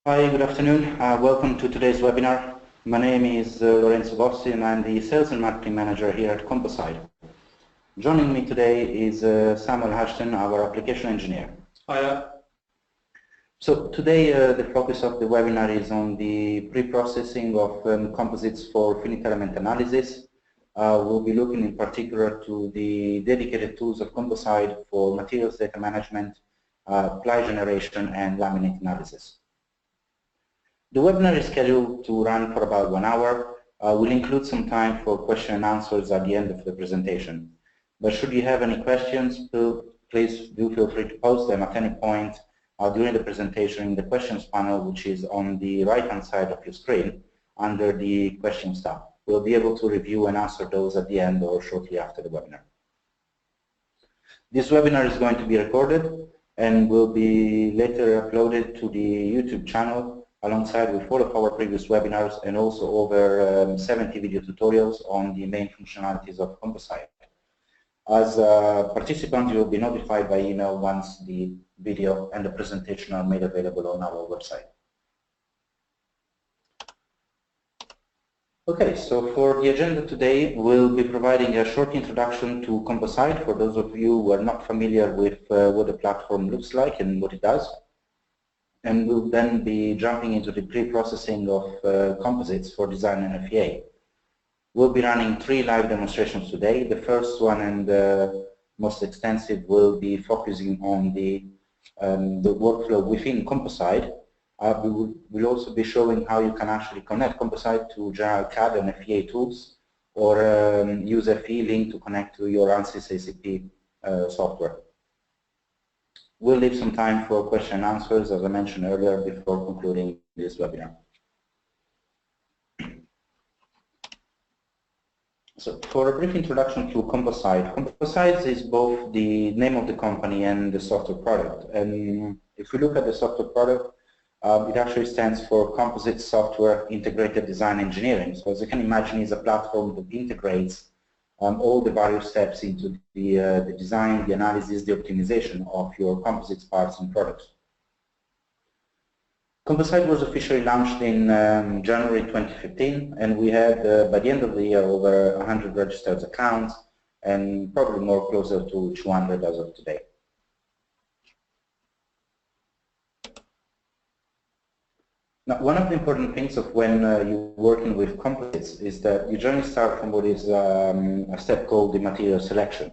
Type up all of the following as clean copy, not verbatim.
Hi, good afternoon. Welcome to today's webinar. My name is Lorenzo Bossi and I'm the Sales and Marketing Manager here at CompoSIDE. Joining me today is Samuel Ashton, our Application Engineer. Hiya. So today the focus of the webinar is on the pre-processing of composites for finite element analysis. We'll be looking in particular to the dedicated tools of CompoSIDE for materials data management, ply generation and laminate analysis. The webinar is scheduled to run for about 1 hour. We'll include some time for question and answers at the end of the presentation. But should you have any questions, please do feel free to post them at any point during the presentation in the questions panel, which is on the right-hand side of your screen under the questions tab. We'll be able to review and answer those at the end or shortly after the webinar. This webinar is going to be recorded and will be later uploaded to the YouTube channel alongside with all of our previous webinars and also over 70 video tutorials on the main functionalities of CompoSIDE. As a participant, you will be notified by email once the video and the presentation are made available on our website. Okay, so for the agenda today, we'll be providing a short introduction to CompoSIDE for those of you who are not familiar with what the platform looks like and what it does. And we'll then be jumping into the pre-processing of composites for design and FEA. We'll be running 3 live demonstrations today. The first one and the most extensive will be focusing on the workflow within CompoSIDE. We'll also be showing how you can actually connect CompoSIDE to general CAD and FEA tools or use FE link to connect to your ANSYS ACP software. We'll leave some time for question and answers, as I mentioned earlier, before concluding this webinar. So for a brief introduction to CompoSIDE, CompoSIDE is both the name of the company and the software product. And if we look at the software product, it actually stands for Composite Software Integrated Design Engineering. So as you can imagine, it's a platform that integrates all the various steps into the design, the analysis, the optimization of your composites parts and products. CompoSIDE was officially launched in January 2015, and we had, by the end of the year, over 100 registered accounts, and probably more closer to 200 as of today. Now, one of the important things of when you're working with composites is that you generally start from what is a step called the material selection.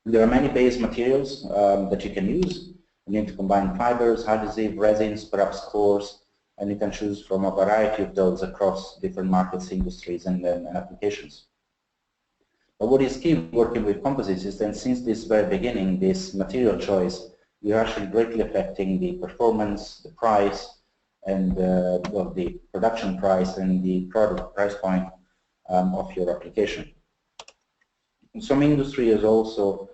There are many base materials that you can use. You need to combine fibers, adhesive, resins, perhaps cores, and you can choose from a variety of those across different markets, industries, and applications. But what is key working with composites is that since this very beginning, this material choice, you're actually greatly affecting the performance, the price, and well, the production price and the product price point of your application. Some industry is also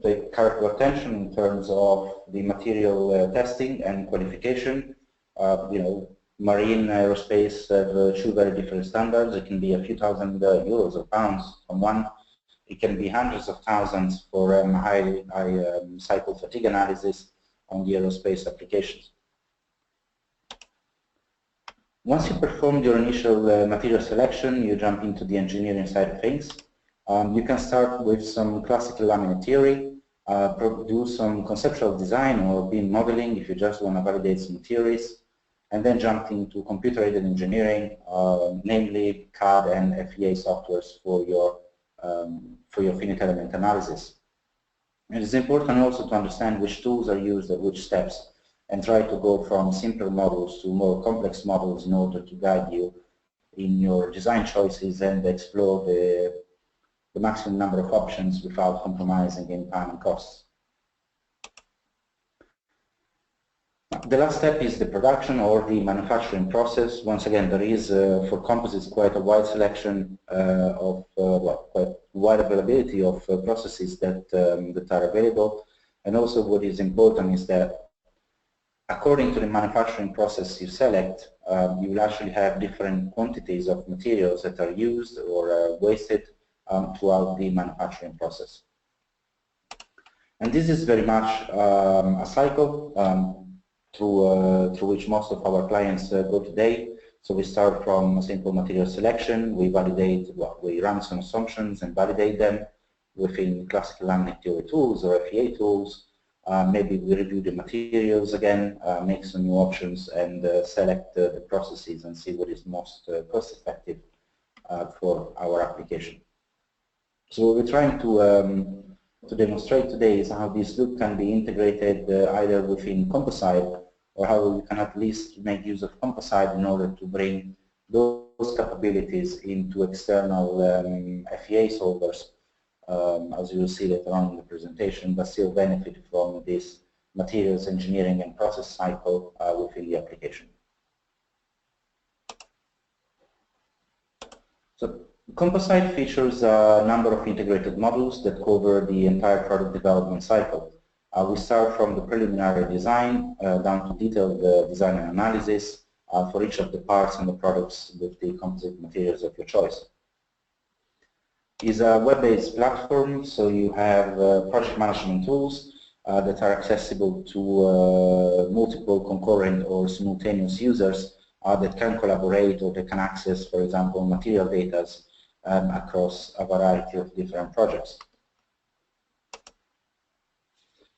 take careful attention in terms of the material testing and qualification. You know, marine aerospace have 2 very different standards. It can be a few thousand euros or pounds on one. It can be hundreds of thousands for high cycle fatigue analysis on the aerospace applications. Once you perform your initial material selection, you jump into the engineering side of things. You can start with some classical laminate theory, do some conceptual design or beam modeling if you just want to validate some theories, and then jump into computer-aided engineering, namely CAD and FEA softwares for your finite element analysis. It is important also to understand which tools are used at which steps, and try to go from simpler models to more complex models in order to guide you in your design choices and explore the maximum number of options without compromising in time and costs. The last step is the production or the manufacturing process. Once again, there is for composites quite a wide selection of quite wide availability of processes that are available, and also what is important is that according to the manufacturing process you select, you will actually have different quantities of materials that are used or wasted throughout the manufacturing process. And this is very much a cycle. through which most of our clients go today. So we start from simple material selection, we validate, we run some assumptions and validate them within classical laminate theory tools or FEA tools. Maybe we review the materials again, make some new options, and select the processes and see what is most cost effective for our application. So what we're trying to demonstrate today is how this loop can be integrated either within CompoSIDE, or how we can at least make use of CompoSIDE in order to bring those capabilities into external FEA solvers, as you will see later on in the presentation, but still benefit from this materials engineering and process cycle within the application. So CompoSIDE features a number of integrated modules that cover the entire product development cycle. We start from the preliminary design down to detailed design and analysis for each of the parts and the products with the composite materials of your choice. It's a web-based platform, so you have project management tools that are accessible to multiple concurrent or simultaneous users that can collaborate or they can access, for example, material data across a variety of different projects.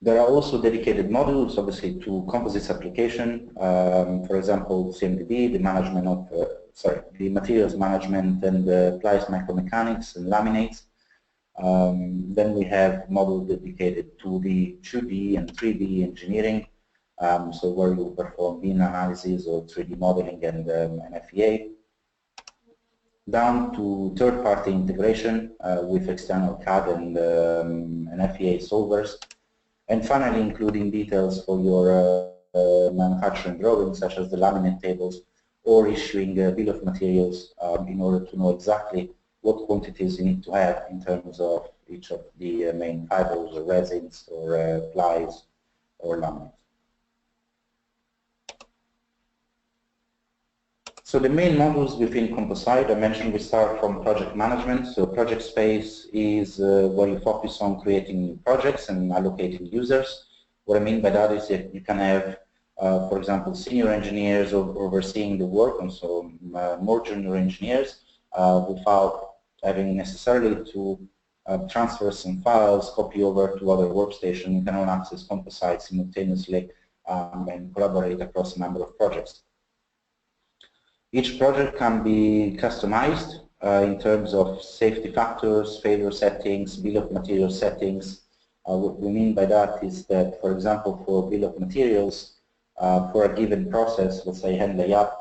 There are also dedicated modules, obviously, to composites application. For example, CMDB, the management of, the materials management and applies micromechanics and laminates. Then we have modules dedicated to the 2D and 3D engineering, so where you perform beam analysis or 3D modeling and FEA. Down to third-party integration with external CAD and FEA solvers. And finally, including details for your manufacturing drawings, such as the laminate tables, or issuing a bill of materials in order to know exactly what quantities you need to have in terms of each of the main fibers or resins or plies or laminates. So the main modules within CompoSIDE, I mentioned we start from project management. So project space is where you focus on creating new projects and allocating users. What I mean by that is that you can have, for example, senior engineers overseeing the work, and so more junior engineers without having necessarily to transfer some files, copy over to other workstations. You can all access CompoSIDE simultaneously and collaborate across a number of projects. Each project can be customized in terms of safety factors, failure settings, bill of materials settings. What we mean by that is that, for example, for bill of materials, for a given process, let's say hand layup,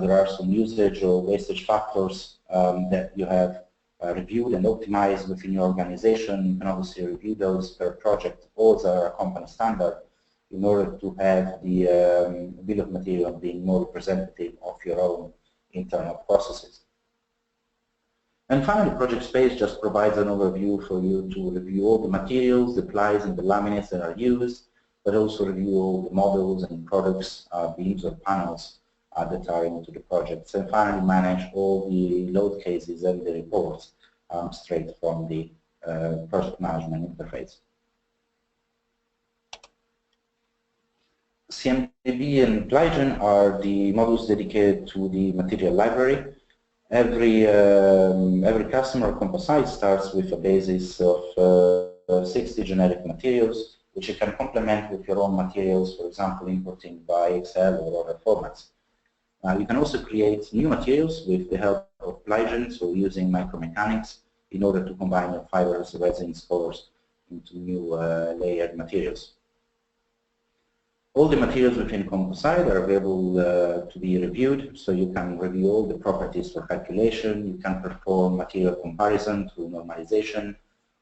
there are some usage or wastage factors that you have reviewed and optimized within your organization. You can obviously review those per project. Those are a company standard, in order to have the bill of material being more representative of your own internal processes. And finally, project space just provides an overview for you to review all the materials, the plies and the laminates that are used, but also review all the models and products, beams or panels that are into the projects. And finally, manage all the load cases and the reports straight from the project management interface. CMDB and Plygen are the modules dedicated to the material library. Every customer of CompoSIDE starts with a basis of 60 generic materials, which you can complement with your own materials, for example, importing by Excel or other formats. You can also create new materials with the help of Plygen, so using micromechanics in order to combine your fibers, resins, colors into new layered materials. All the materials within CompoSIDE are available to be reviewed, so you can review all the properties for calculation, you can perform material comparison through normalization,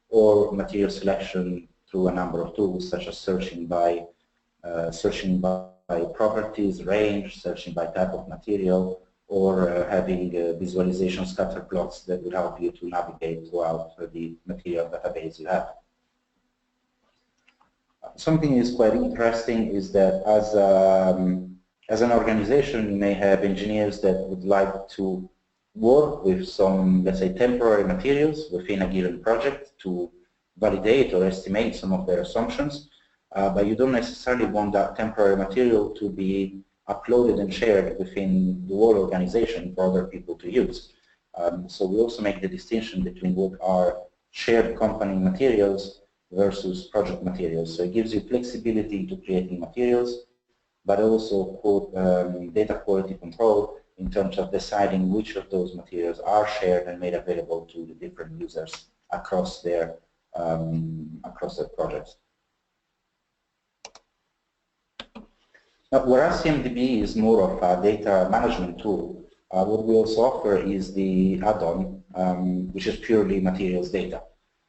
or material selection through a number of tools such as searching by properties, range, searching by type of material, or having visualization scatter plots that will help you to navigate throughout the material database you have. Something is quite interesting is that as an organization, you may have engineers that would like to work with some, let's say, temporary materials within a given project to validate or estimate some of their assumptions. but you don't necessarily want that temporary material to be uploaded and shared within the whole organization for other people to use. So we also make the distinction between what are shared company materials versus project materials. So it gives you flexibility to creating materials, but also data quality control in terms of deciding which of those materials are shared and made available to the different users across their projects. Now, whereas CMDB is more of a data management tool, what we also offer is the add-on, which is purely materials data.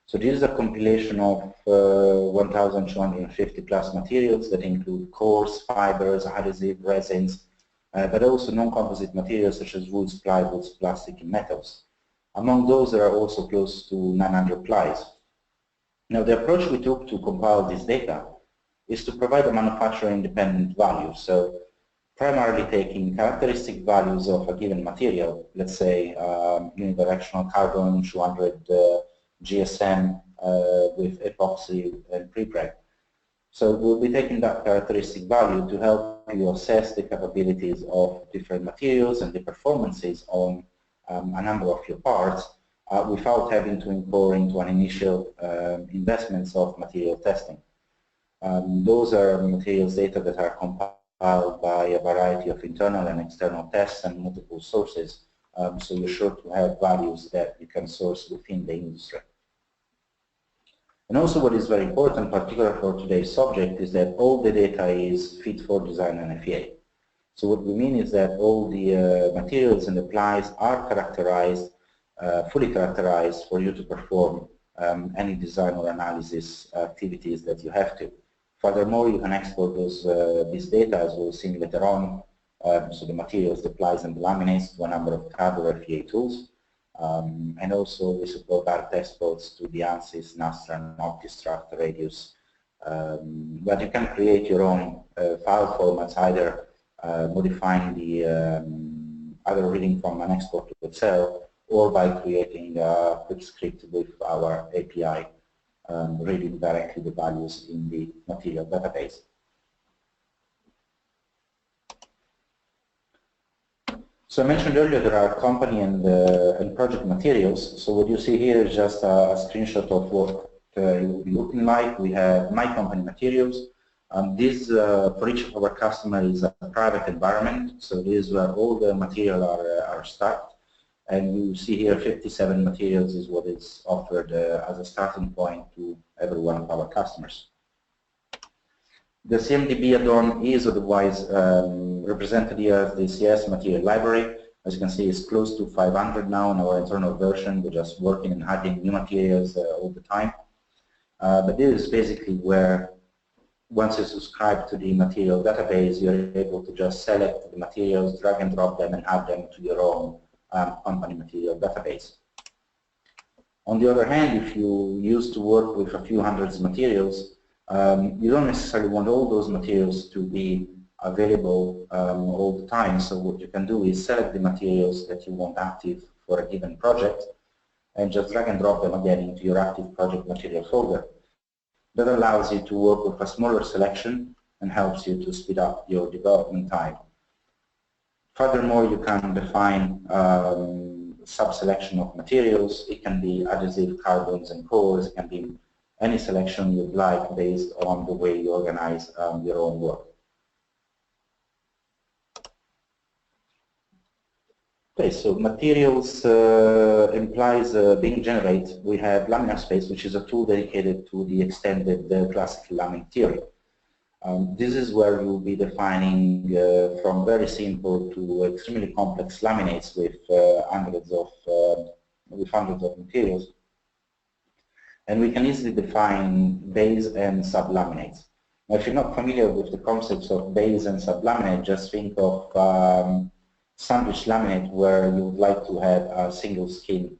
So this is a compilation of 1,250 plus materials that include cores, fibers, adhesive, resins, but also non-composite materials such as woods, plywoods, plastic, and metals. Among those, there are also close to 900 plies. Now, the approach we took to compile this data is to provide a manufacturer-independent value. So primarily taking characteristic values of a given material, let's say unidirectional carbon, 200 GSM with epoxy and prepreg. So we'll be taking that characteristic value to help you assess the capabilities of different materials and the performances on a number of your parts without having to incur into an initial investments of material testing. Those are materials data that are compiled by a variety of internal and external tests and multiple sources, so you're sure to have values that you can source within the industry. And also what is very important, particularly for today's subject, is that all the data is fit for design and FEA. So what we mean is that all the materials and applies are characterized, fully characterized for you to perform any design or analysis activities that you have to. Furthermore, you can export this data, as we'll see later on, so the materials, the plies, and the laminates to a number of CAD or FEA tools. And also we support direct exports to the ANSYS, NASTRA, and OptiStruct, Radius. But you can create your own file formats, either modifying the either reading from an export to Excel, or by creating a quick script with our API, reading directly the values in the material database. So I mentioned earlier there are company and project materials. So what you see here is just a screenshot of what it will be looking like. We have my company materials. This, for each of our customers, is a private environment. So this is where all the material are stacked. And you see here 57 materials is what is offered as a starting point to every one of our customers. The CMDB add-on is otherwise represented here as the CS material library. As you can see, it's close to 500 now in our internal version. We're just working and adding new materials all the time. But this is basically where, once you subscribe to the material database, you're able to just select the materials, drag and drop them, and add them to your own company material database. On the other hand, if you used to work with a few hundreds of materials, you don't necessarily want all those materials to be available all the time. So what you can do is select the materials that you want active for a given project and just drag and drop them again into your active project material folder. That allows you to work with a smaller selection and helps you to speed up your development time. Furthermore, you can define sub-selection of materials. It can be adhesive, carbons, and cores. It can be any selection you'd like based on the way you organize your own work. Okay, so materials implies being generated. We have Laminate Space, which is a tool dedicated to the extended classical laminate theory. This is where you'll be defining from very simple to extremely complex laminates with hundreds of materials. And we can easily define base and sublaminates. Now, if you're not familiar with the concepts of base and sublaminate, just think of sandwich laminate where you would like to have a single skin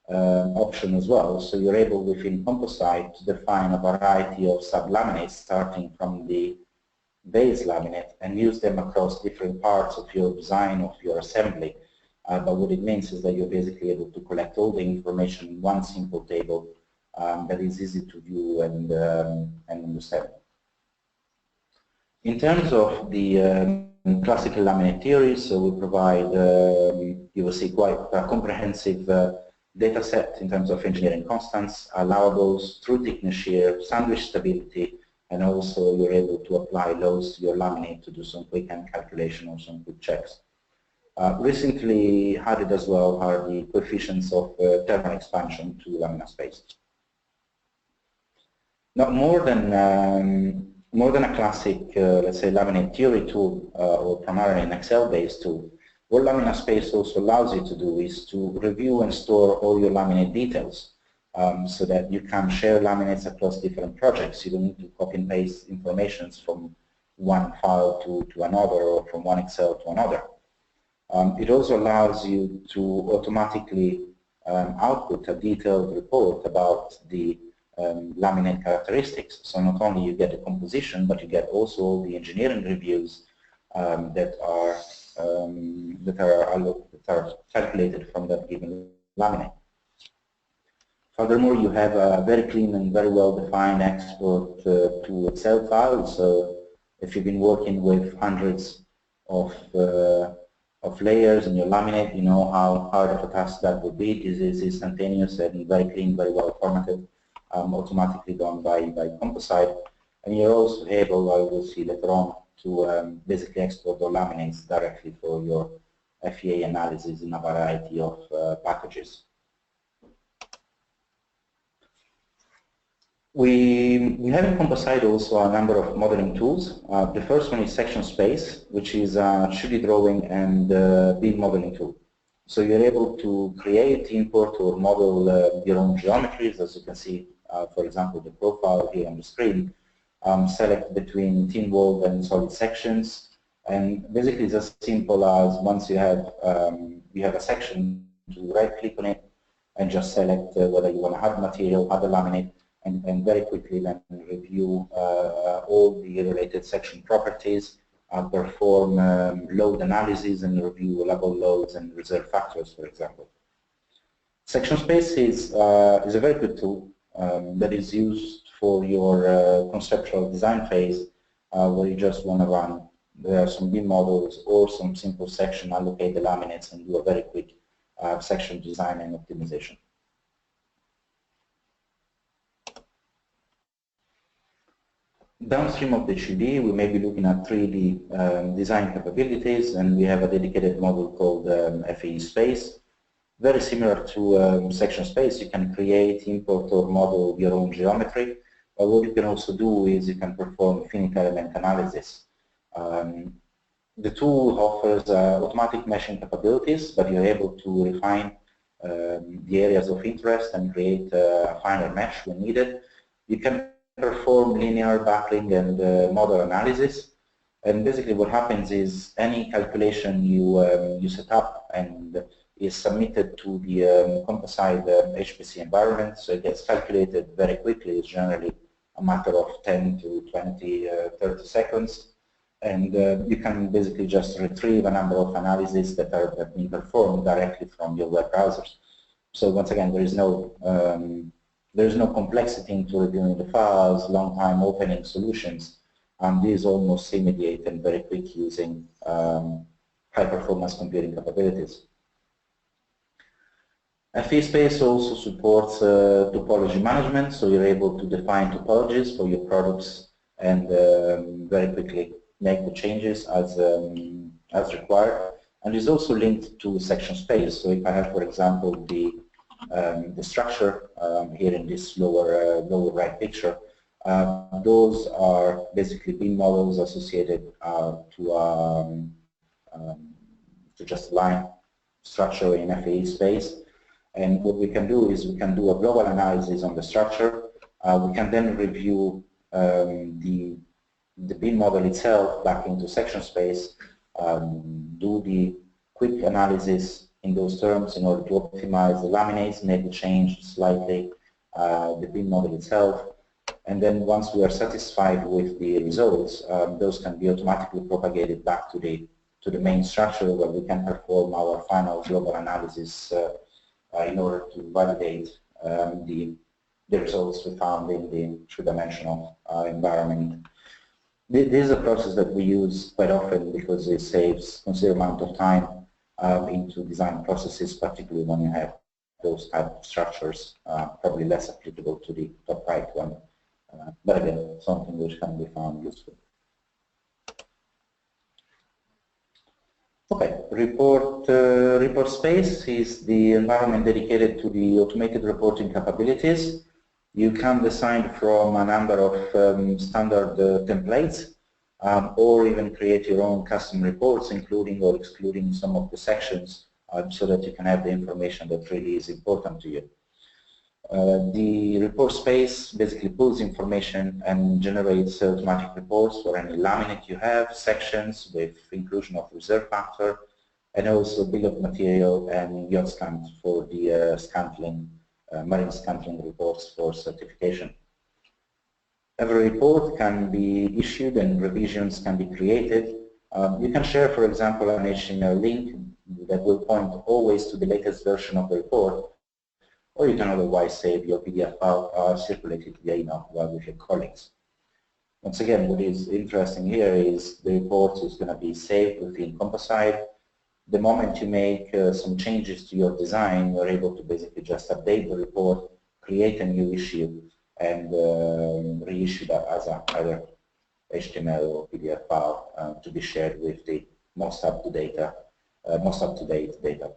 option as well. So you're able within CompoSIDE to define a variety of sublaminates starting from the base laminate and use them across different parts of your design, of your assembly. But what it means is that you're basically able to collect all the information in one simple table that is easy to view and understand. In terms of the classical laminate theory, so we provide, you will see, quite a comprehensive data set in terms of engineering constants, allowables, true thickness shear, sandwich stability, and also you're able to apply loads to your laminate to do some quick end calculation or some quick checks. Recently added as well are the coefficients of thermal expansion to laminar space. Now, more than a classic, let's say, laminate theory tool or primarily an Excel-based tool, what laminar space also allows you to do is to review and store all your laminate details so that you can share laminates across different projects. You don't need to copy and paste information from one file to another or from one Excel to another. It also allows you to automatically output a detailed report about the laminate characteristics. So not only you get the composition, but you get also all the engineering reviews that are calculated from that given laminate. Furthermore, you have a very clean and very well-defined export to Excel files. So if you've been working with hundreds of layers in your laminate, you know how hard of a task that would be. This is instantaneous and very clean, very well formatted, automatically done by CompoSIDE. And you're also able, I will see later on, to basically export your laminates directly for your FEA analysis in a variety of packages. We have in CompoSIDE also a number of modeling tools. The first one is Section Space, which is a 3D drawing and beam modeling tool. So you're able to create, import, or model your own geometries, as you can see, for example, the profile here on the screen. Select between thin walled and solid sections, and basically it's as simple as once you have a section, to right-click on it and just select whether you want to add material, add a laminate, and very quickly then review all the related section properties, perform load analysis and review level loads and reserve factors, for example. Section Space is a very good tool that is used for your conceptual design phase where you just want to run some beam models or some simple section, allocate the laminates and do a very quick section design and optimization. Downstream of the 3D, we may be looking at 3D design capabilities, and we have a dedicated model called FEA Space. Very similar to Section Space, you can create, import, or model your own geometry. But what you can also do is you can perform finite element analysis. The tool offers automatic meshing capabilities, but you're able to refine the areas of interest and create a finer mesh when needed. You can perform linear backling and model analysis, and basically what happens is any calculation you set up and is submitted to the CompoSIDE HPC environment, so it gets calculated very quickly. It's generally a matter of 10 to 20, 30 seconds, and you can basically just retrieve a number of analyses that have been performed directly from your web browsers. So once again, there is no complexity into reviewing the files, long time opening solutions, and this is almost immediate and very quick using high performance computing capabilities. FEA Space also supports topology management, so you're able to define topologies for your products and very quickly make the changes as required. And is also linked to Section Space. So if I have, for example, the structure here in this lower right picture, those are basically beam models associated to just line structure in FEA Space. And what we can do is we can do a global analysis on the structure. We can then review the beam model itself back into Section Space, do the quick analysis in those terms in order to optimize the laminates, maybe change slightly the beam model itself. And then once we are satisfied with the results, those can be automatically propagated back to the main structure where we can perform our final global analysis in order to validate the results we found in the three-dimensional environment. This is a process that we use quite often because it saves considerable amount of time into design processes, particularly when you have those type of structures, probably less applicable to the top right one, but again, something which can be found useful. Okay, report space is the environment dedicated to the automated reporting capabilities. You can design from a number of standard templates, or even create your own custom reports, including or excluding some of the sections, so that you can have the information that really is important to you. The report space basically pulls information and generates automatic reports for any laminate you have, sections with inclusion of reserve factor, and also bill of material and yacht stamps for the scantling, marine scantling reports for certification. Every report can be issued and revisions can be created. You can share, for example, an HTML link that will point always to the latest version of the report, or you can otherwise save your PDF file, circulate it via email with your colleagues. Once again, what is interesting here is the report is going to be saved within CompoSIDE. The moment you make some changes to your design, you're able to basically just update the report, create a new issue, and reissue that as either HTML or PDF file to be shared with the most up-to-date data.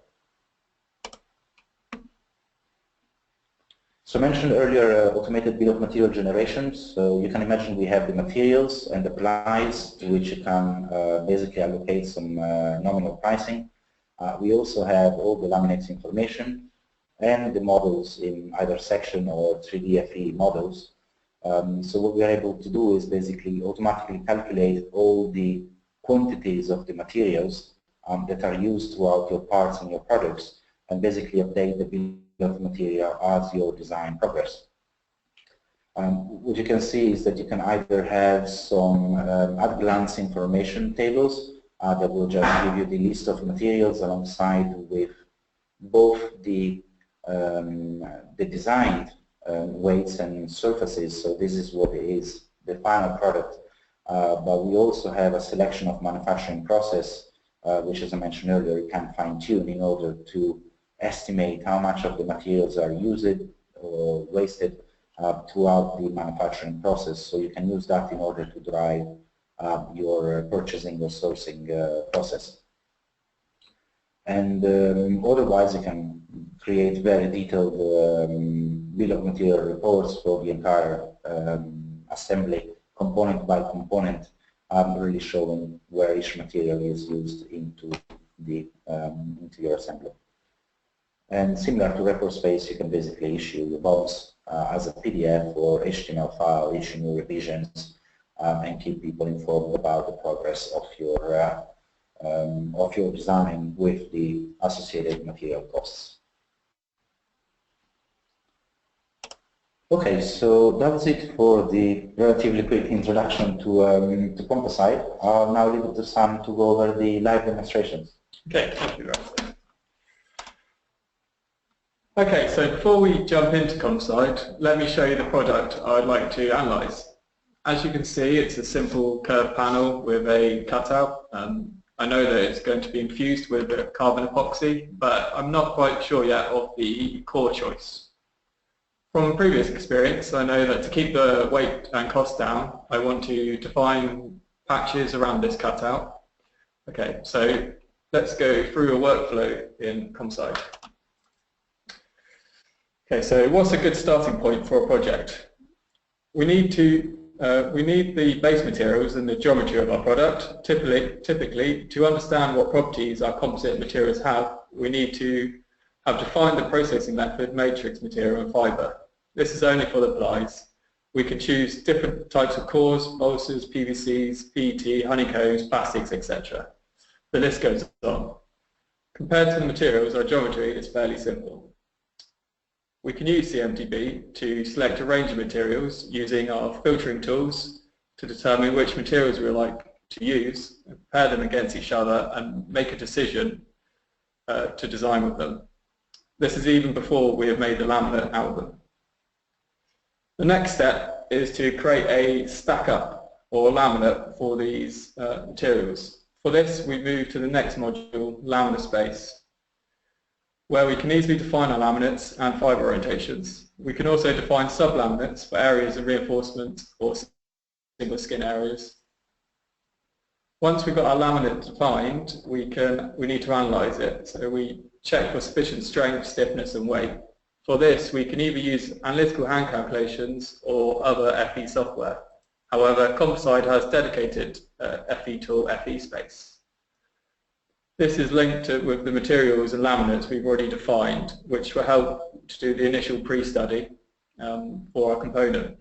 So I mentioned earlier automated bill of material generation. So you can imagine we have the materials and the price to which you can basically allocate some nominal pricing. We also have all the laminates information and the models in either section or 3D FEA models. So what we are able to do is basically automatically calculate all the quantities of the materials that are used throughout your parts and your products, and basically update the bill of material as your design progress. What you can see is that you can either have some at-glance information tables that will just give you the list of materials alongside with both the designed weights and surfaces. So this is what is the final product. But we also have a selection of manufacturing process, which, as I mentioned earlier, you can fine-tune in order to estimate how much of the materials are used or wasted throughout the manufacturing process. So you can use that in order to drive your purchasing or sourcing process. And otherwise, you can create very detailed bill of material reports for the entire assembly, component by component, really showing where each material is used into your assembly. And similar to report space, you can basically issue your BOMs as a PDF or HTML file, issue new revisions, and keep people informed about the progress of your design with the associated material costs. Okay, so that was it for the relatively quick introduction to CompoSIDE. I'll now leave it to Sam to go over the live demonstrations. Okay, thank you, Russ. Okay, so before we jump into CompoSIDE, let me show you the product I'd like to analyze. As you can see, it's a simple curved panel with a cutout. I know that it's going to be infused with carbon epoxy, but I'm not quite sure yet of the core choice. From previous experience, I know that to keep the weight and cost down, I want to define patches around this cutout. Okay, so let's go through a workflow in CompoSIDE. Okay, so what's a good starting point for a project? We need the base materials and the geometry of our product. Typically, to understand what properties our composite materials have, we need to have defined the processing method, matrix, material, and fiber. This is only for the plies. We can choose different types of cores, balsas, PVCs, PET, honeycombs, plastics, etc. The list goes on. Compared to the materials, our geometry is fairly simple. We can use CMDB to select a range of materials using our filtering tools to determine which materials we like to use, compare them against each other, and make a decision to design with them. This is even before we have made the laminate album. The next step is to create a stack-up or laminate for these materials. For this, we move to the next module, laminate space, where we can easily define our laminates and fibre orientations. We can also define sub-laminates for areas of reinforcement or single skin areas. Once we've got our laminate defined, we need to analyse it. So we check for sufficient strength, stiffness and weight. For this, we can either use analytical hand calculations or other FE software. However, CompoSIDE has dedicated FE tool, FE Space. This is linked with the materials and laminates we've already defined, which will help to do the initial pre-study for our component.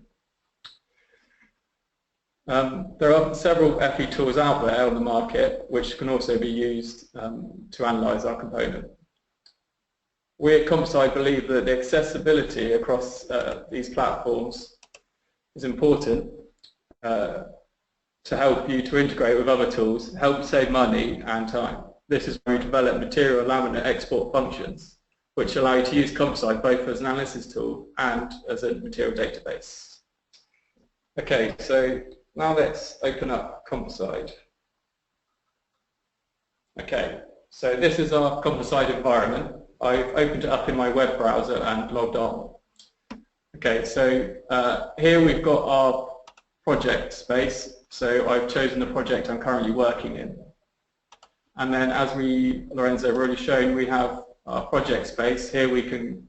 There are several FE tools out there on the market which can also be used to analyse our component. We at CompoSIDE believe that the accessibility across these platforms is important to help you to integrate with other tools, help save money and time. This is where we develop material laminate export functions, which allow you to use CompoSIDE both as an analysis tool and as a material database. Okay, so now let's open up CompoSIDE. Okay, so this is our CompoSIDE environment. I've opened it up in my web browser and logged on. Okay, so here we've got our project space. So I've chosen the project I'm currently working in. And then as Lorenzo have already shown, we have our project space. Here we can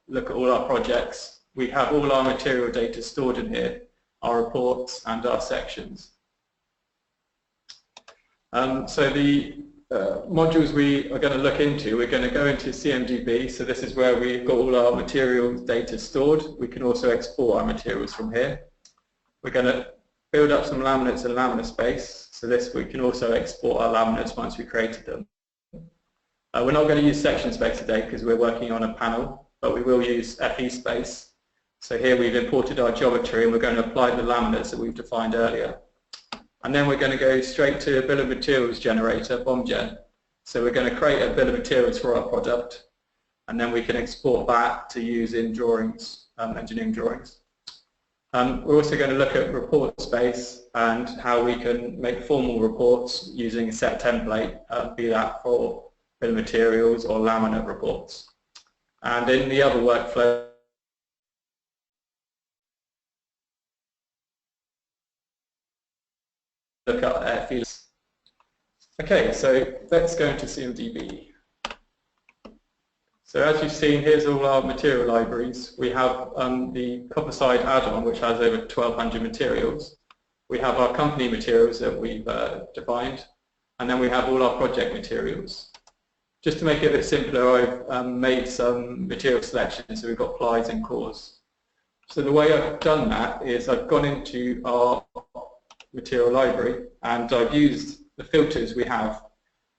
look at all our projects. We have all our material data stored in here, our reports and our sections. So the modules we are going to look into, we're going to go into CMDB. So this is where we've got all our materials data stored. We can also export our materials from here. We're going to build up some laminates in laminate space. So this we can also export our laminates once we created them. We're not going to use section space today because we're working on a panel, but we will use FE Space. So here we've imported our geometry and we're going to apply the laminates that we've defined earlier. And then we're going to go straight to a bill of materials generator, BOMGen. So we're going to create a bill of materials for our product, and then we can export that to use in drawings, engineering drawings. We're also going to look at report space and how we can make formal reports using a set template, be that for bill of materials or laminate reports. And in the other workflow, look at fields. Okay, so let's go into CMDB. So as you've seen, here's all our material libraries. We have the CompoSIDE add-on, which has over 1,200 materials. We have our company materials that we've defined, and then we have all our project materials. Just to make it a bit simpler, I've made some material selections, so we've got plies and cores. So the way I've done that is I've gone into our material library and I've used the filters we have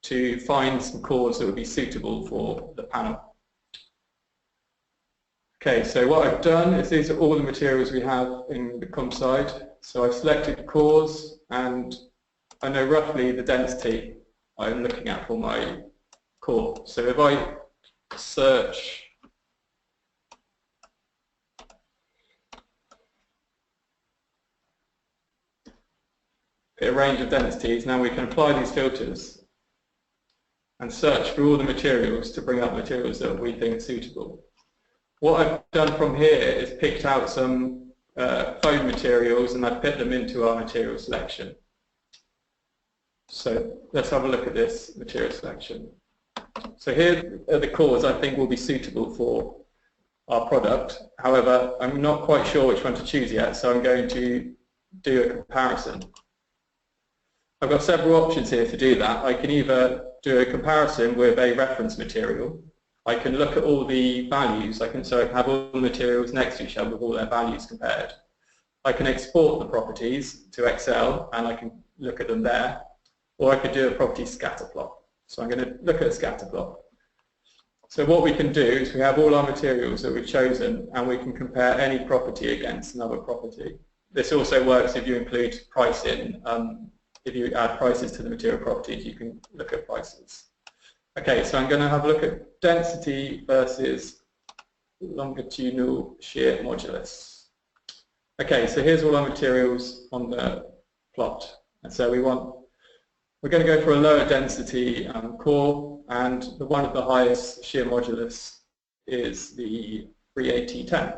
to find some cores that would be suitable for the panel. Okay, so what I've done is these are all the materials we have in the CompoSIDE. So I've selected cores and I know roughly the density I'm looking at for my core. So if I search a range of densities, now we can apply these filters and search for all the materials to bring up materials that we think are suitable. What I've done from here is picked out some foam materials and I've put them into our material selection. So let's have a look at this material selection. So here are the cores I think will be suitable for our product. However, I'm not quite sure which one to choose yet, so I'm going to do a comparison. I've got several options here to do that. I can either do a comparison with a reference material. I can look at all the values. So I can have all the materials next to each other with all their values compared. I can export the properties to Excel and I can look at them there. Or I could do a property scatter plot. So I'm going to look at a scatter plot. So what we can do is we have all our materials that we've chosen and we can compare any property against another property. This also works if you include pricing. If you add prices to the material properties, you can look at prices. Okay, so I'm going to have a look at density versus longitudinal shear modulus. Okay, so here's all our materials on the plot. And so we're going to go for a lower density core, and one of the highest shear modulus is the 38010.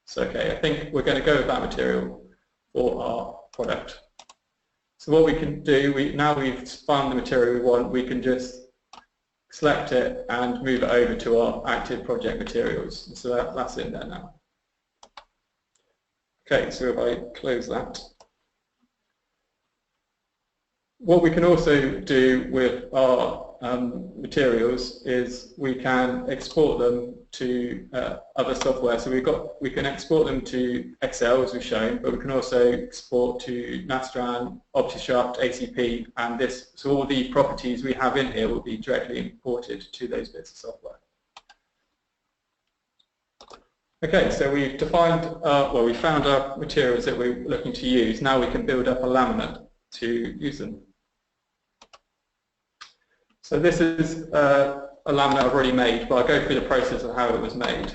So okay, I think we're going to go with that material for our product. So what we can do, now we've found the material we want, we can just select it and move it over to our active project materials. So that's in there now. Okay, so if I close that. What we can also do with our materials is we can export them to other software. So we can export them to Excel, as we've shown, but we can also export to Nastran, OptiSharp, ACP, and this. So all the properties we have in here will be directly imported to those bits of software. Okay, so we've defined, we found our materials that we're looking to use. Now we can build up a laminate to use them. So this is a laminate I've already made, but I'll go through the process of how it was made.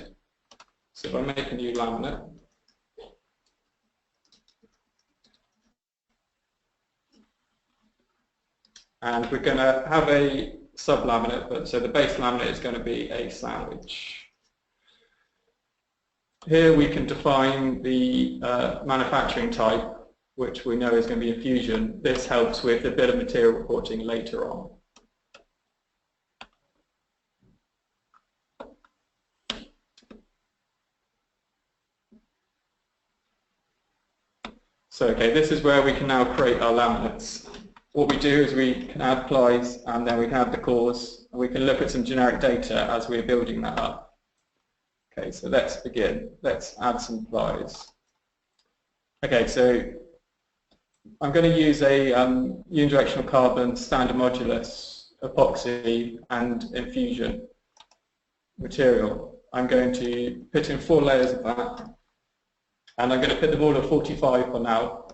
So if I make a new laminate, and we're going to have a sub-laminate, but so the base laminate is going to be a sandwich. Here we can define the manufacturing type, which we know is going to be infusion. This helps with the bill of material reporting later on. So okay, this is where we can now create our laminates. What we do is we can add plies, and then we can add the cores, and we can look at some generic data as we're building that up. Okay, so let's begin. Let's add some plies. Okay, so I'm going to use a unidirectional carbon standard modulus epoxy and infusion material. I'm going to put in 4 layers of that. And I'm going to put them all at 45 for now,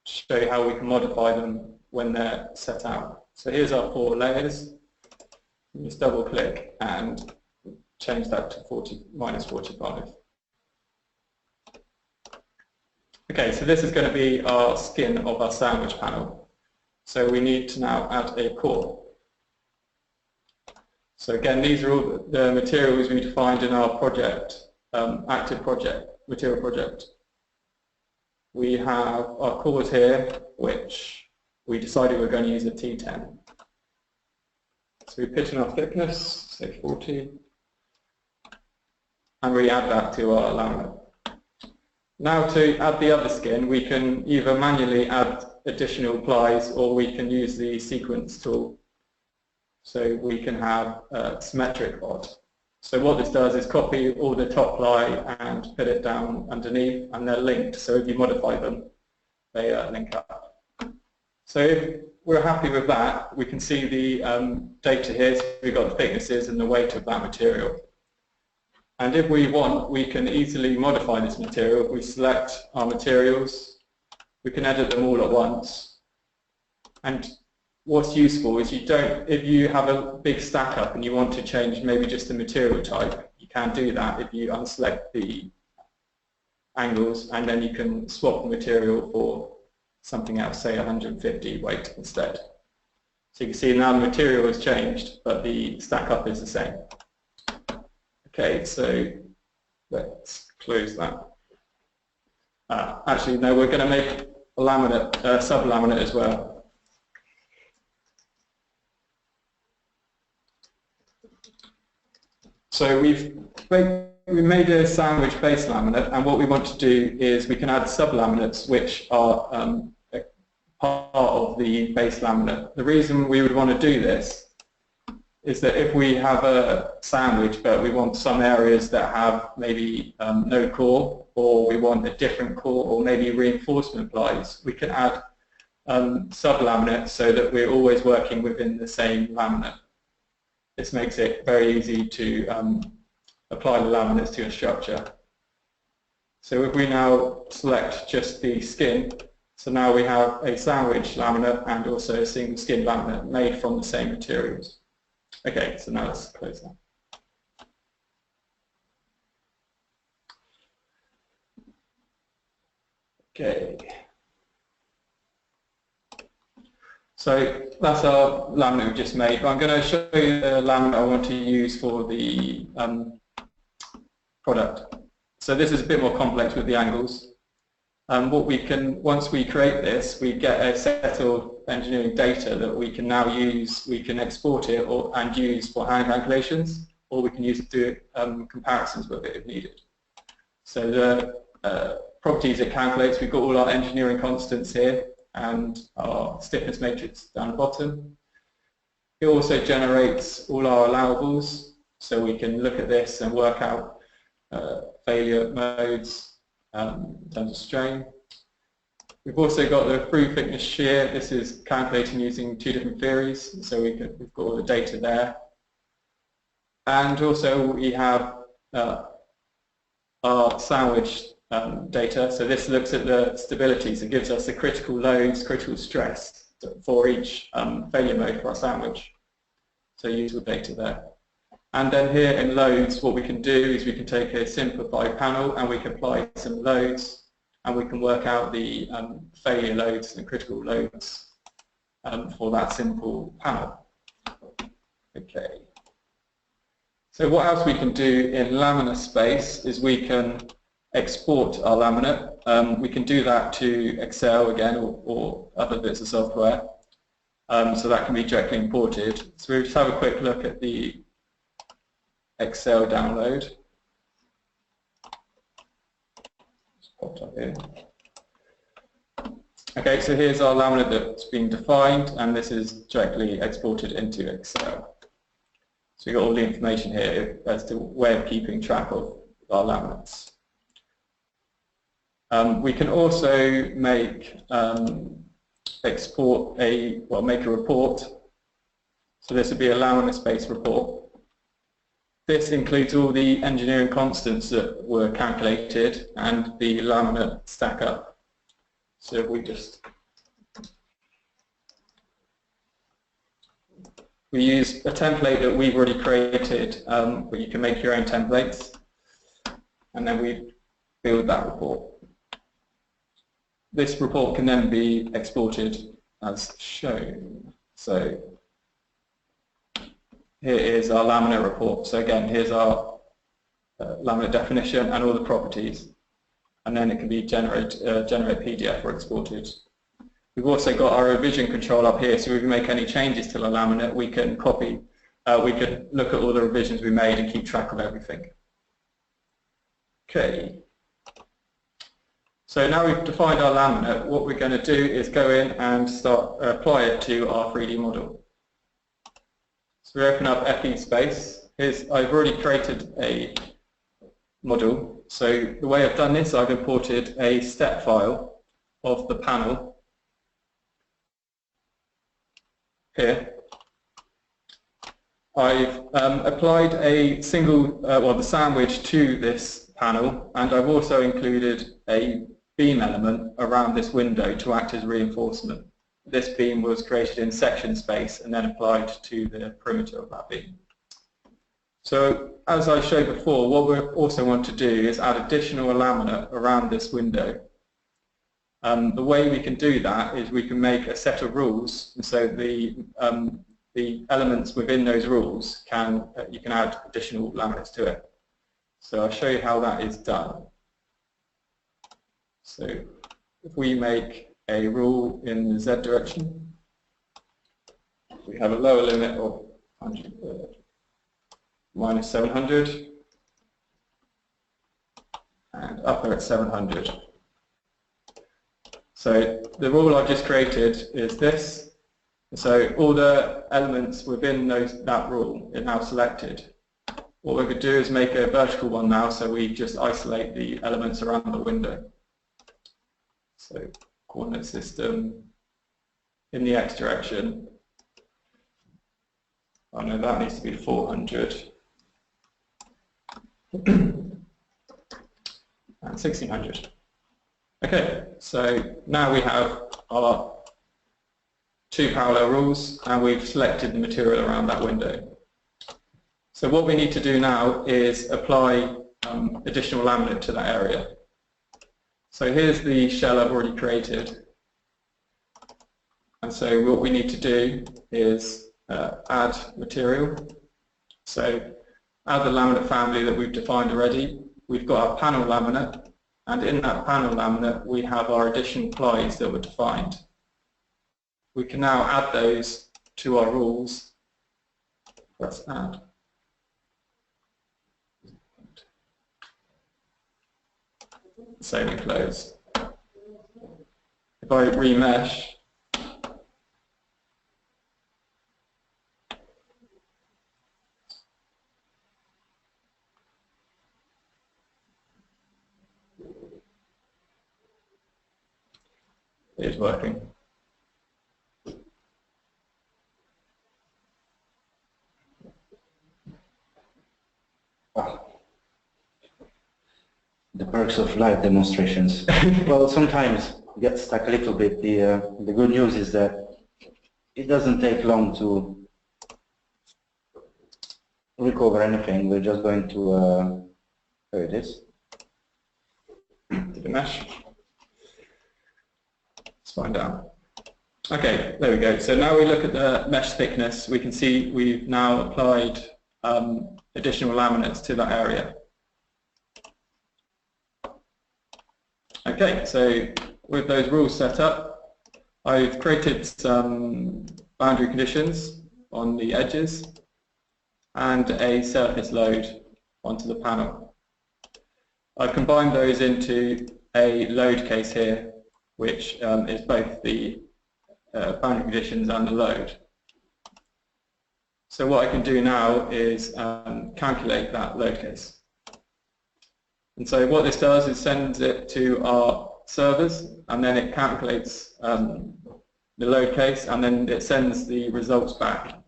to show you how we can modify them when they're set out. So here's our 4 layers. Just double click and change that to -45. Okay, so this is going to be our skin of our sandwich panel. So we need to now add a core. So again, these are all the materials we defined in our project, active project, material project. We have our cores here, which we decided we're going to use a T10. So we put in our thickness, say 40, and we add that to our laminate. Now to add the other skin, we can either manually add additional plies, or we can use the sequence tool. So we can have a symmetric rod. So what this does is copy all the top ply and put it down underneath, and they're linked. So if you modify them, they link up. So if we're happy with that, we can see the data here. So we've got the thicknesses and the weight of that material. And if we want, we can easily modify this material. If we select our materials, we can edit them all at once. And what's useful is if you have a big stack up and you want to change maybe just the material type, you can do that if you unselect the angles, and then you can swap the material for something else, say 150 weight instead. So you can see now the material has changed, but the stack up is the same. Okay, so let's close that. Actually, no, we're going to make a laminate, sub-laminate as well. So we made a sandwich base laminate, and what we want to do is we can add sub-laminates which are part of the base laminate. The reason we would want to do this is that if we have a sandwich but we want some areas that have maybe no core, or we want a different core, or maybe reinforcement plies, we can add sub-laminates so that we're always working within the same laminate. This makes it very easy to apply the laminates to a structure. So if we now select just the skin, so now we have a sandwich laminate and also a single skin laminate made from the same materials. Okay, so now let's close that. Okay. So that's our laminate we just made. But I'm going to show you the laminate I want to use for the product. So this is a bit more complex with the angles. What we can, once we create this, we get a set of engineering data that we can now use. We can export it and use for hand calculations, or we can use it to do comparisons with it if needed. So the properties it calculates, we've got all our engineering constants here and our stiffness matrix down the bottom. It also generates all our allowables, so we can look at this and work out failure modes in terms of strain. We've also got the through thickness shear. This is calculating using two different theories, so we've got all the data there. And also we have our sandwich data. So this looks at the stabilities. It gives us the critical loads, critical stress for each failure mode for our sandwich. So useful data there. And then here in loads, what we can do is we can take a simplified panel and we can apply some loads, and we can work out the failure loads and critical loads for that simple panel. Okay. So what else we can do in laminar space is we can export our laminate. We can do that to Excel again or other bits of software. So that can be directly imported. So we'll just have a quick look at the Excel download. Just popped up here. Okay, so here's our laminate that's been defined, and this is directly exported into Excel. So you've got all the information here as to way of keeping track of our laminates. We can also make make a report. So this would be a laminar space report. This includes all the engineering constants that were calculated and the laminate stack up. So if we use a template that we've already created, but you can make your own templates, and then we build that report. This report can then be exported as shown. So here is our laminate report. So again, here's our laminate definition and all the properties, and then it can be generate PDF or exported. We've also got our revision control up here, so if we make any changes to the laminate, we can copy, we can look at all the revisions we made and keep track of everything. Okay. So now we've defined our laminate, what we're going to do is go in and start apply it to our 3D model. So we open up FEA Space. I've already created a model. So the way I've done this, I've imported a step file of the panel here. I've applied a single, the sandwich to this panel, and I've also included a beam element around this window to act as reinforcement. This beam was created in section space and then applied to the perimeter of that beam. So as I showed before, what we also want to do is add additional laminate around this window. The way we can do that is we can make a set of rules, and so the elements within those rules you can add additional laminates to it. So I'll show you how that is done. So if we make a rule in the Z direction, we have a lower limit of minus 700 and upper at 700. So the rule I've just created is this. So all the elements within that rule are now selected. What we could do is make a vertical one now, so we just isolate the elements around the window. So coordinate system in the X direction. Oh no, that needs to be 400 and 1600. Okay, so now we have our two parallel rules and we've selected the material around that window. So what we need to do now is apply additional laminate to that area. So here's the shell I've already created. And so what we need to do is add material. So add the laminate family that we've defined already. We've got our panel laminate, and in that panel laminate we have our additional plies that were defined. We can now add those to our rules. Let's add. Save and close. If I remesh, it is working. The perks of live demonstrations. Well, sometimes you get stuck a little bit. The good news is that it doesn't take long to recover anything. We're just going to, there it is. To the mesh. Let's find out. Okay, there we go. So now we look at the mesh thickness. We can see we've now applied additional laminates to that area. Okay, so with those rules set up, I've created some boundary conditions on the edges and a surface load onto the panel. I've combined those into a load case here, which is both the boundary conditions and the load. So what I can do now is calculate that load case. And so what this does is sends it to our servers, and then it calculates the load case, and then it sends the results back.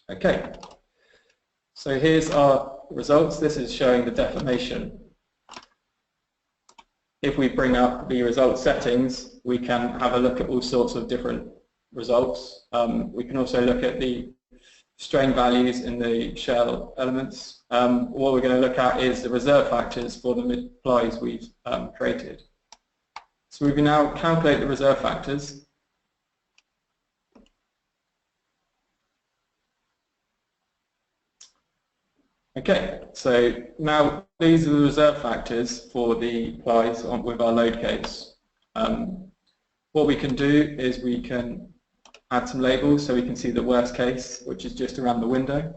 Okay, so here's our results. This is showing the deformation. If we bring up the result settings, we can have a look at all sorts of different results. We can also look at the strain values in the shell elements. What we're going to look at is the reserve factors for the plies we've created. So we can now calculate the reserve factors. Okay, so now these are the reserve factors for the plies with our load case. What we can do is we can add some labels so we can see the worst case, which is just around the window.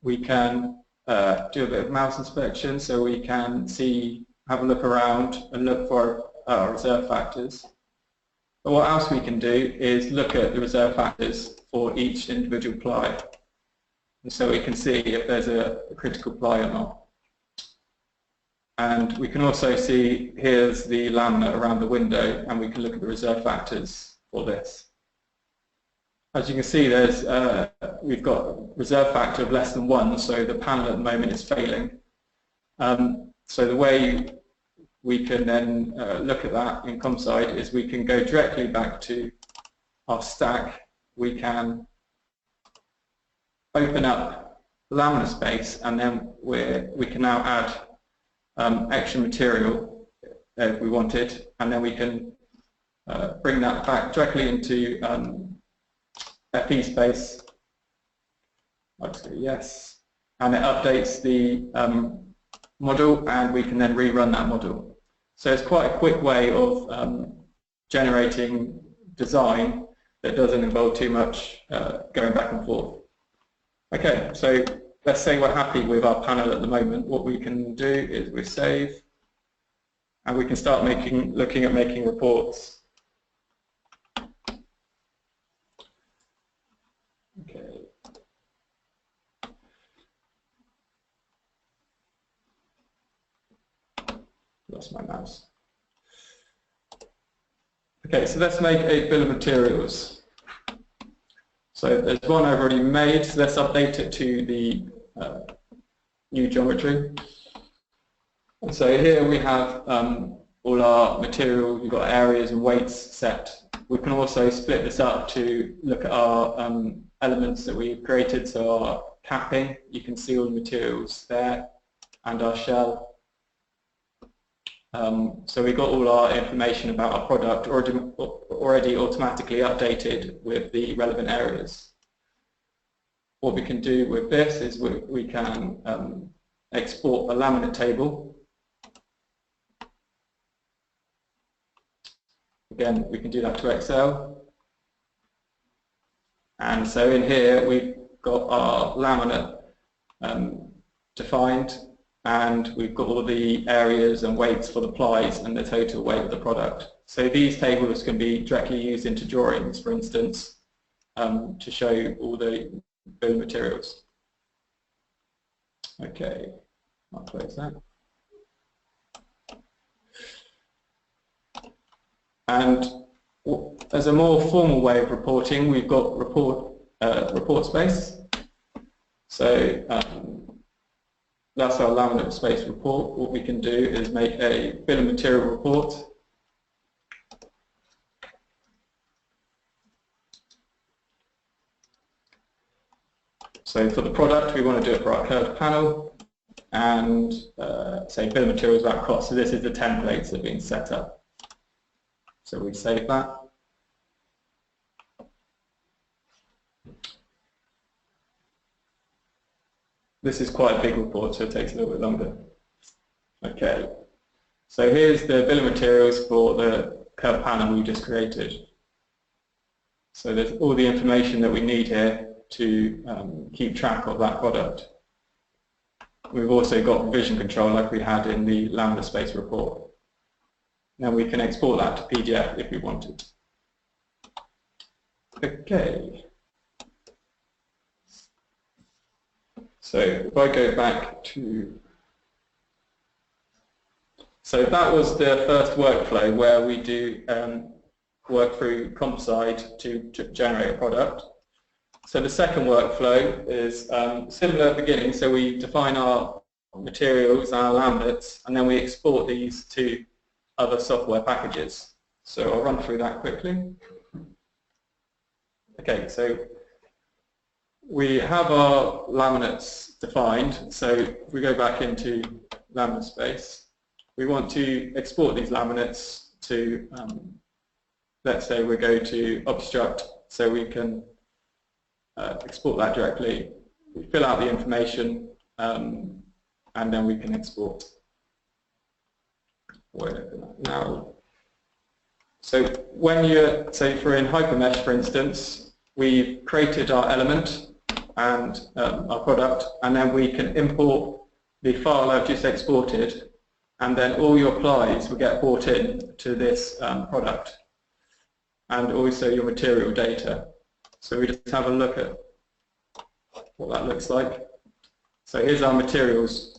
We can do a bit of mouse inspection so we can see, have a look around and look for our reserve factors. But what else we can do is look at the reserve factors for each individual ply. And so we can see if there's a critical ply or not. And we can also see, here's the laminate around the window, and we can look at the reserve factors for this. As you can see, there's we've got a reserve factor of less than 1, so the panel at the moment is failing. So the way we can then look at that in CompoSIDE is we can go directly back to our stack. We can open up laminate space, and then we can now add extra material if we wanted, and then we can bring that back directly into FEA Space. I'll just go yes, and it updates the model, and we can then rerun that model. So it's quite a quick way of generating design that doesn't involve too much going back and forth. Okay, so let's say we're happy with our panel at the moment. What we can do is we save, and we can start looking at making reports. Okay. Lost my mouse. Okay, so let's make a bill of materials. So there's one I've already made, so let's update it to the new geometry. And so here we have all our material. We've got areas and weights set. We can also split this up to look at our elements that we've created. So our capping, you can see all the materials there, and our shell. So we got all our information about our product already automatically updated with the relevant areas. What we can do with this is we can export a laminate table. Again, we can do that to Excel. And so in here we've got our laminate defined, and we've got all the areas and weights for the plies and the total weight of the product. So these tables can be directly used into drawings, for instance, to show all the building materials. Okay, I'll close that. And as a more formal way of reporting, we've got report space. So that's our laminate space report. What we can do is make a bill of material report. So for the product, we want to do it for our curved panel, and say bill of materials about cost. So this is the templates that have been set up. So we save that. This is quite a big report, so it takes a little bit longer. Okay, so here's the bill of materials for the curved panel we just created. So there's all the information that we need here to keep track of that product. We've also got revision control like we had in the laminate space report. Now we can export that to PDF if we wanted. Okay. So if I go back to, so that was the first workflow where we do work through CompoSIDE to generate a product. So the second workflow is similar at the beginning. So we define our materials, our laminates, and then we export these to other software packages. So I'll run through that quickly. Okay, so we have our laminates defined. So if we go back into laminate space, we want to export these laminates to, let's say we go to obstruct, so we can export that directly. We fill out the information, and then we can export. Now, so when you're, say for in HyperMesh, for instance, we've created our element and our product, and then we can import the file I've just exported, and then all your plies will get brought in to this product, and also your material data. So we just have a look at what that looks like. So here's our materials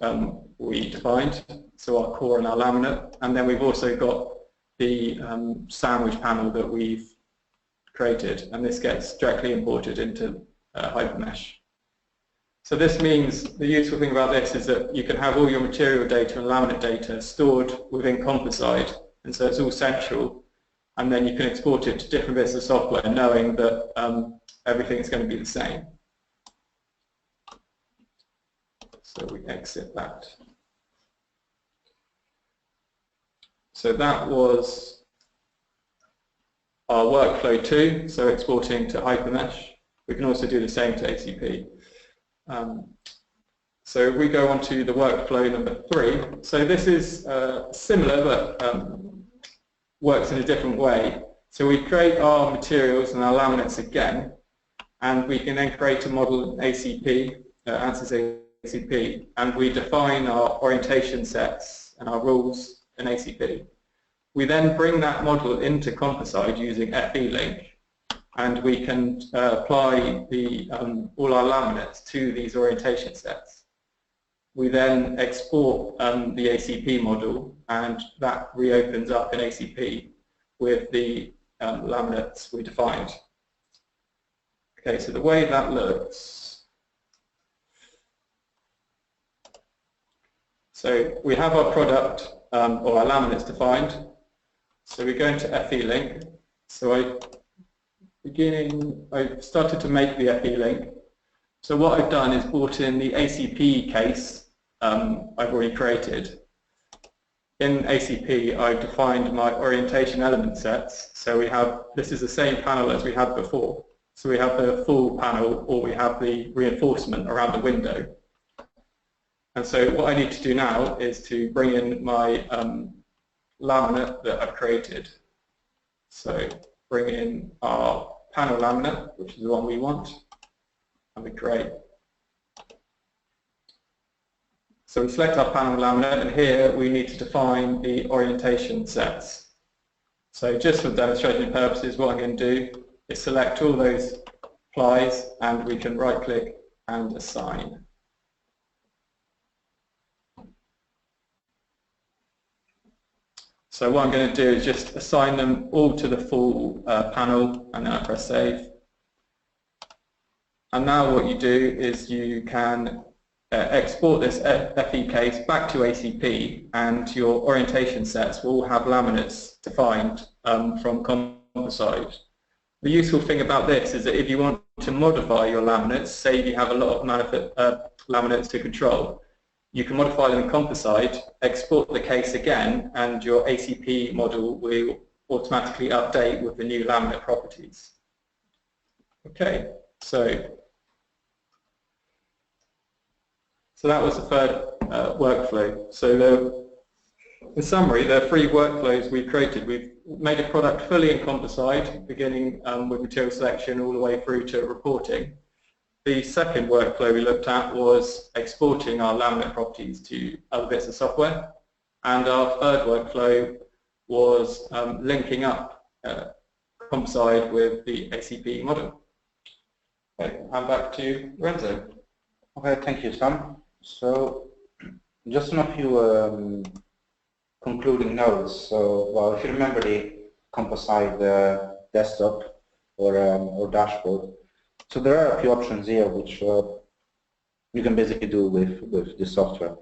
we defined, so our core and our laminate, and then we've also got the sandwich panel that we've created, and this gets directly imported into HyperMesh. So this means the useful thing about this is that you can have all your material data and laminate data stored within CompoSIDE, and so it's all central, and then you can export it to different bits of software knowing that everything's going to be the same. So we exit that. So that was our workflow 2, so exporting to HyperMesh. We can also do the same to ACP. So we go on to the workflow number 3. So this is similar, but works in a different way. So we create our materials and our laminates again, and we can then create a model in ACP, ANSYS ACP, and we define our orientation sets and our rules in ACP. We then bring that model into CompoSIDE using FE Link, and we can apply the, all our laminates to these orientation sets. We then export the ACP model, and that reopens up in ACP with the laminates we defined. Okay, so the way that looks, so we have our product or our laminates defined. So we go into FE Link. So I've started to make the FE Link. So what I've done is brought in the ACP case I've already created. in ACP, I've defined my orientation element sets. So we have, this is the same panel as we had before. So we have the full panel, or we have the reinforcement around the window. And so what I need to do now is to bring in my laminate that I've created. So bring in our panel laminate, which is the one we want, and we create. So we select our panel laminate, and here we need to define the orientation sets. So just for demonstration purposes, what I'm going to do is select all those plies, and we can right-click and assign. So what I'm going to do is just assign them all to the full panel, and then I press save. And now what you do is you can export this FE case back to ACP, and your orientation sets will have laminates defined from CompoSIDE. The useful thing about this is that if you want to modify your laminates, say if you have a lot of laminates to control, you can modify them in CompoSIDE, export the case again, and your ACP model will automatically update with the new laminate properties. Okay, so that was the third workflow. So in summary, there are 3 workflows we've created. We've made a product fully in CompoSIDE, beginning with material selection all the way through to reporting. The second workflow we looked at was exporting our laminate properties to other bits of software. And our third workflow was linking up CompoSIDE with the ACP model. Okay, hand back to Renzo. Okay, thank you, Sam. So just on a few concluding notes. So, well, if you remember the CompoSIDE desktop or dashboard, so there are a few options here which you can basically do with the software.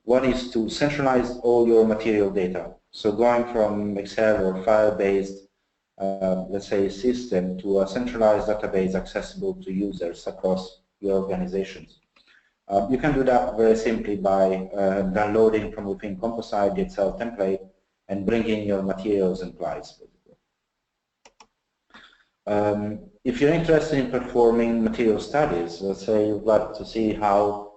One is to centralize all your material data. So going from Excel or file-based, let's say, system to a centralized database accessible to users across your organizations. You can do that very simply by downloading from within CompoSIDE the Excel template and bringing your materials and plies. If you're interested in performing material studies, let's say you'd like to see how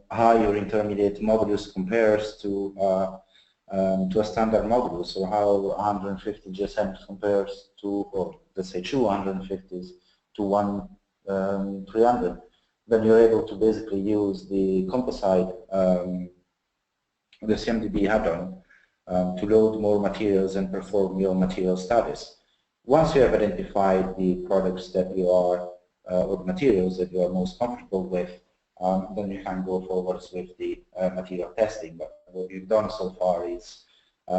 your intermediate modulus compares to a standard modulus, or how 150 GSM compares to, or let's say 250s to 300, then you're able to basically use the CompoSIDE, the CMDB add-on, to load more materials and perform your material studies. Once you have identified the products that you are, or the materials that you are most comfortable with, then you can go forwards with the material testing. But what we've done so far is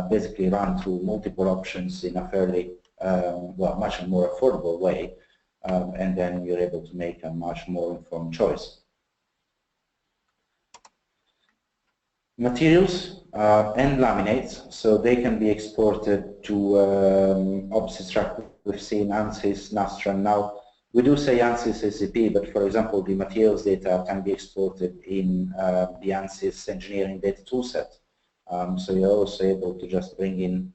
basically run through multiple options in a fairly, well, much more affordable way, and then you're able to make a much more informed choice. Materials and laminates, so they can be exported to obviously track. We've seen ANSYS, Nastran. Now we do say ANSYS ACP, but for example, the materials data can be exported in the ANSYS engineering data toolset. So you're also able to just bring in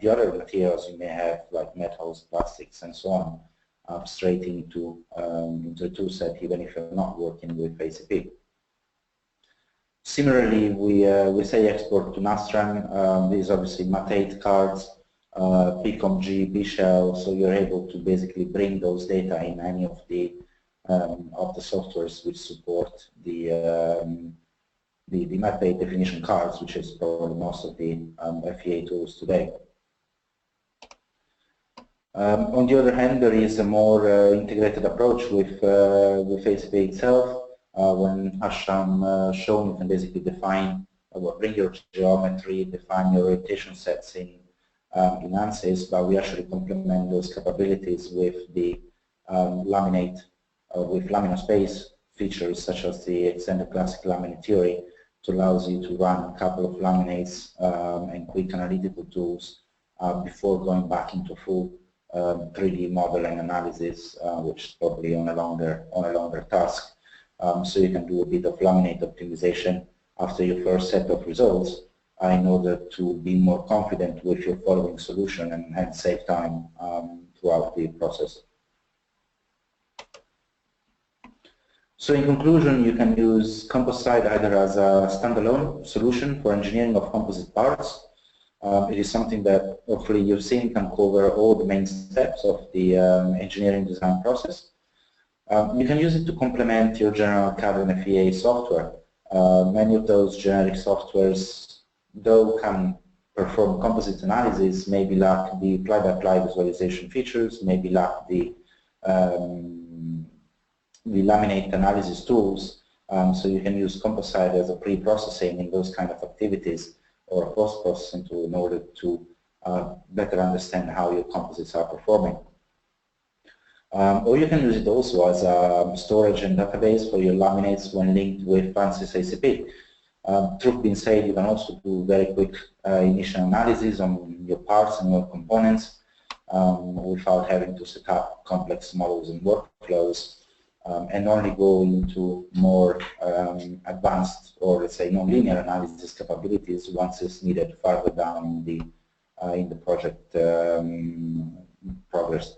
the other materials you may have, like metals, plastics, and so on, straight into the toolset, even if you're not working with ACP. Similarly, we say export to Nastran. These obviously MAT8 cards, PCOM-G, B-Shell, so you're able to basically bring those data in any of the softwares which support the MAT8 definition cards, which is probably most of the FEA tools today. On the other hand, there is a more integrated approach with ACP itself. When Ashram shown, you can basically define, bring your geometry, define your orientation sets in ANSYS, but we actually complement those capabilities with the laminate, with laminate space features such as the extended classic laminate theory, which allows you to run a couple of laminates and quick analytical tools before going back into full 3D model and analysis, which is probably on a longer task. So you can do a bit of laminate optimization after your first set of results, in order to be more confident with your following solution and save time throughout the process. So in conclusion, you can use CompoSIDE either as a standalone solution for engineering of composite parts. It is something that hopefully you've seen can cover all the main steps of the engineering design process. You can use it to complement your general CAD and FEA software. Many of those generic softwares, though can perform composite analysis, maybe lack the ply-by-ply visualization features, maybe lack the laminate analysis tools. So you can use CompoSIDE as a pre-processing in those kind of activities, or a post-processing tool in order to better understand how your composites are performing. Or you can use it also as a storage and database for your laminates when linked with ANSYS ACP. Truth being said, you can also do very quick initial analysis on your parts and your components without having to set up complex models and workflows, and only go into more advanced, or let's say non-linear analysis capabilities once it's needed further down in the project progress.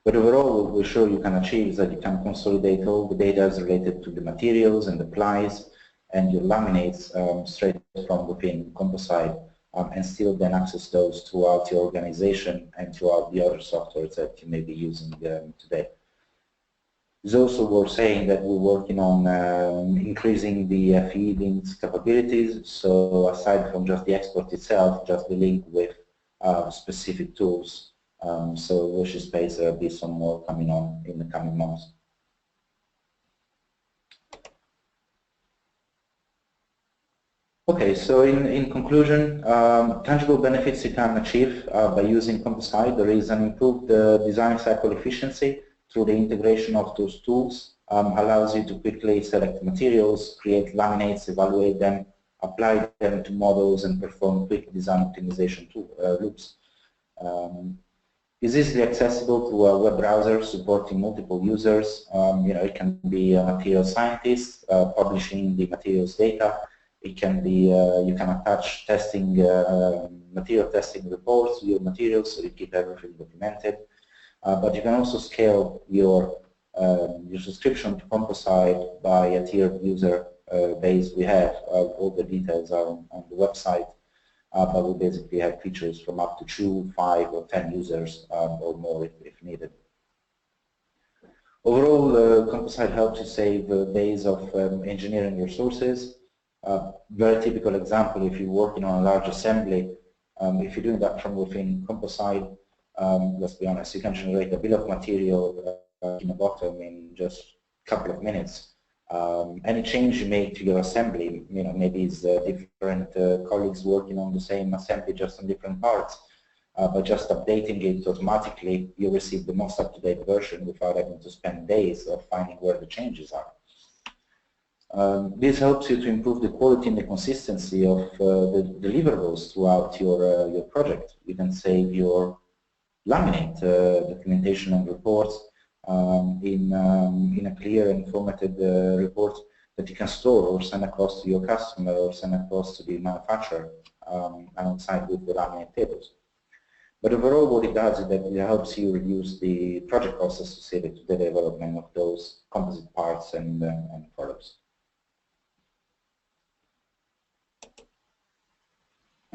But overall, what we're sure you can achieve is that you can consolidate all the data related to the materials and the plies and your laminates straight from within CompoSIDE, and still then access those throughout your organization and throughout the other softwares that you may be using today. It's also worth saying that we're working on increasing the FEA links capabilities, so aside from just the export itself, just the link with specific tools. So FEA Space, there will be some more coming on in the coming months. Okay, so in conclusion, tangible benefits you can achieve by using CompoSIDE. There is an improved design cycle efficiency through the integration of those tools. Allows you to quickly select materials, create laminates, evaluate them, apply them to models, and perform quick design optimization loops. Is easily accessible to a web browser supporting multiple users. It can be a material scientist publishing the materials data. It can be you can attach testing material testing reports to your materials, so you keep everything documented. But you can also scale your subscription to CompoSIDE by a tiered user base. We have all the details are on the website. But we basically have features from up to 2, 5, or 10 users or more if needed. Overall, CompoSIDE helps you save days of engineering resources. Very typical example, if you're working on a large assembly, if you're doing that from within CompoSIDE, let's be honest, you can generate a bill of material in the bottom in just a couple of minutes. Any change you make to your assembly, maybe it's different colleagues working on the same assembly just on different parts, but just updating it automatically, you receive the most up-to-date version without having to spend days of finding where the changes are. This helps you to improve the quality and the consistency of the deliverables throughout your project. You can save your laminate documentation and reports in a clear and formatted report that you can store or send across to your customer or send across to the manufacturer alongside with the laminate tables. But overall, what it does is that it helps you reduce the project costs associated with the development of those composite parts and products.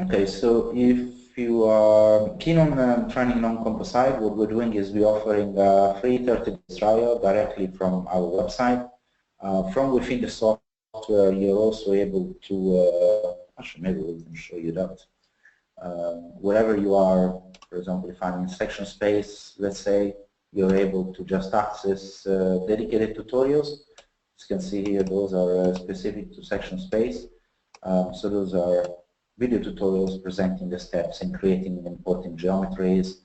Okay, so if you are keen on training on CompoSIDE, what we're doing is we're offering a free 30-day trial directly from our website. From within the software, you're also able to, actually maybe we can show you that. Wherever you are, for example, if I'm in section space, let's say, you're able to just access dedicated tutorials. As you can see here, those are specific to section space. So those are video tutorials presenting the steps in creating and importing geometries,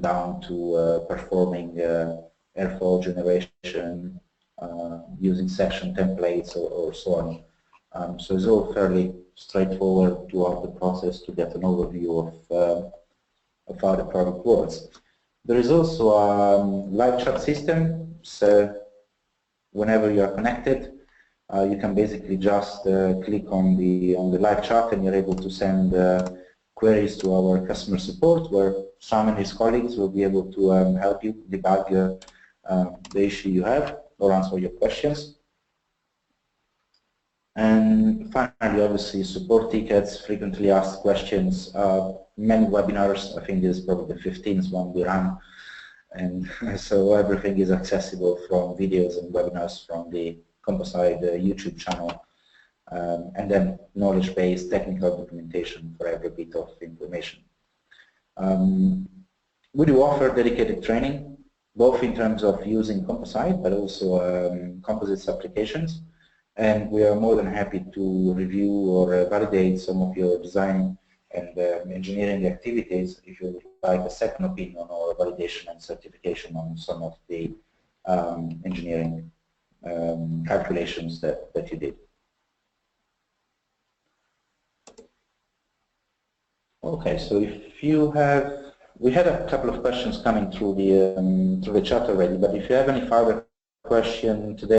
down to performing airfoil generation, using section templates or so on. So it's all fairly straightforward throughout the process to get an overview of how the product works. There is also a live chat system, so whenever you are connected, you can basically just click on the live chat and you're able to send queries to our customer support, where Sam and his colleagues will be able to help you debug the issue you have or answer your questions. And finally, obviously, support tickets, frequently asked questions, many webinars. I think this is probably the 15th one we run. And so everything is accessible from videos and webinars from the CompoSIDE YouTube channel. And then knowledge-based technical documentation for every bit of information. We do offer dedicated training, both in terms of using CompoSIDE, but also composites applications. And we are more than happy to review or validate some of your design and engineering activities if you would like a second opinion or validation and certification on some of the engineering calculations that you did. Okay, so if you have, we had a couple of questions coming through the chat already, but if you have any further question today,